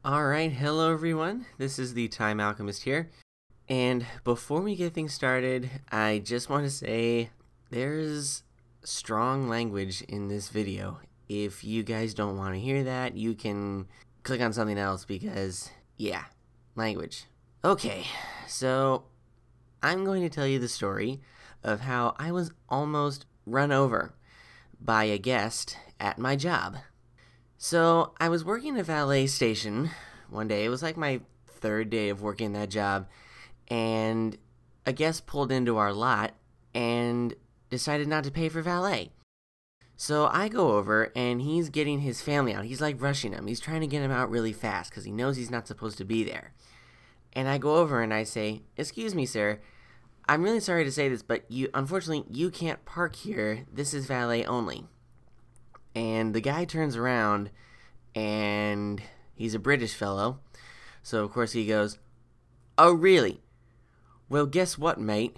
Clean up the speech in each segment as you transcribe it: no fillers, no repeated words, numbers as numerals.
Alright, hello everyone, this is the Time Alchemist here, and before we get things started, I just want to say there's strong language in this video. If you guys don't want to hear that, you can click on something else because, yeah, language. Okay, so I'm going to tell you the story of how I was almost run over by a guest at my job. So, I was working at a valet station one day. It was like my third day of working that job, and a guest pulled into our lot and decided not to pay for valet. So, I go over, and he's getting his family out. He's like rushing them. He's trying to get them out really fast because he knows he's not supposed to be there. And I go over and I say, "Excuse me, sir. I'm really sorry to say this, but unfortunately, you can't park here. This is valet only." And the guy turns around, and he's a British fellow. So, of course, he goes, "Oh, really? Well, guess what, mate?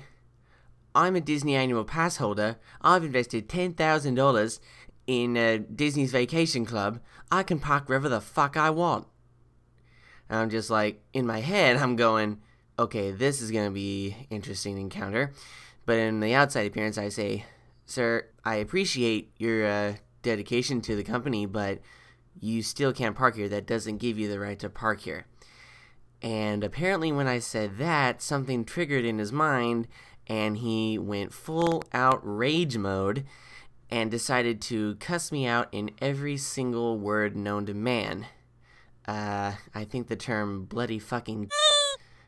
I'm a Disney annual pass holder. I've invested $10,000 in Disney's Vacation Club. I can park wherever the fuck I want." And I'm just like, in my head, I'm going, okay, this is going to be interesting encounter. But in the outside appearance, I say, "Sir, I appreciate your dedication to the company, but you still can't park here. That doesn't give you the right to park here." And apparently when I said that, something triggered in his mind, and he went full out rage mode and decided to cuss me out in every single word known to man. I think the term bloody fucking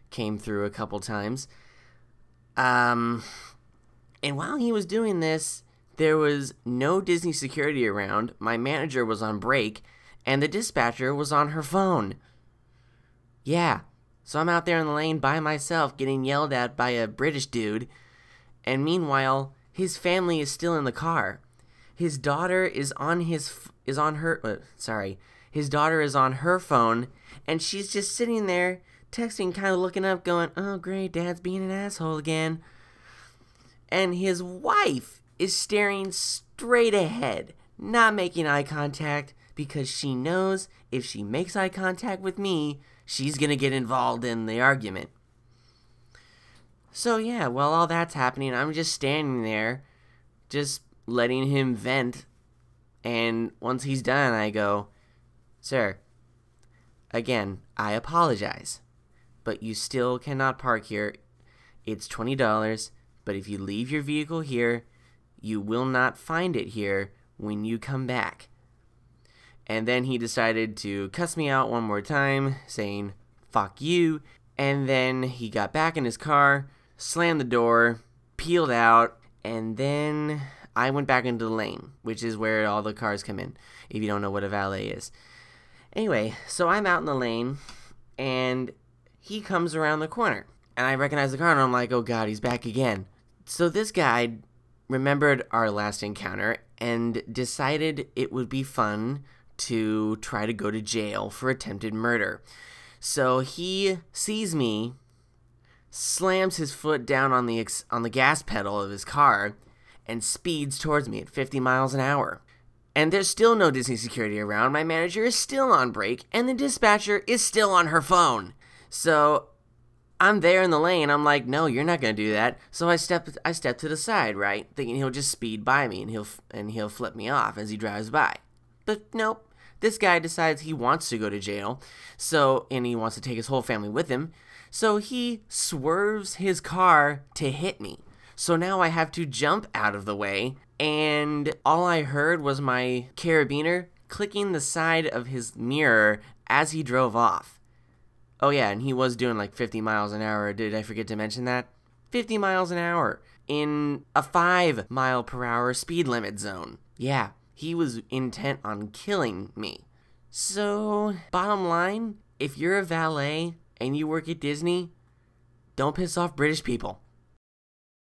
came through a couple times. And while he was doing this, there was no Disney security around, my manager was on break, and the dispatcher was on her phone. Yeah, so I'm out there in the lane by myself getting yelled at by a British dude, and meanwhile, his family is still in the car. His daughter is on her phone, and she's just sitting there, texting, kind of looking up, going, "Oh great, Dad's being an asshole again." And his wife is staring straight ahead, not making eye contact, because she knows if she makes eye contact with me, she's gonna get involved in the argument. So yeah, while all that's happening, I'm just standing there, just letting him vent, and once he's done, I go, "Sir, again, I apologize, but you still cannot park here. It's $20, but if you leave your vehicle here, you will not find it here when you come back." And then he decided to cuss me out one more time, saying, "Fuck you." And then he got back in his car, slammed the door, peeled out, and then I went back into the lane, which is where all the cars come in, if you don't know what a valet is. Anyway, so I'm out in the lane, and he comes around the corner. And I recognize the car, and I'm like, oh god, he's back again. So this guy remembered our last encounter and decided it would be fun to try to go to jail for attempted murder. So he sees me, slams his foot down on the gas pedal of his car, and speeds towards me at 50 miles an hour. And there's still no Disney security around, my manager is still on break, and the dispatcher is still on her phone. So I'm there in the lane, I'm like, no, you're not gonna do that. So I step to the side, right? Thinking he'll just speed by me and he'll flip me off as he drives by. But nope. This guy decides he wants to go to jail, and he wants to take his whole family with him, so he swerves his car to hit me. So now I have to jump out of the way, and all I heard was my carabiner clicking the side of his mirror as he drove off. Oh yeah, and he was doing like 50 miles an hour. Did I forget to mention that? 50 miles an hour in a 5 mile per hour speed limit zone. Yeah, he was intent on killing me. So, bottom line, if you're a valet and you work at Disney, don't piss off British people.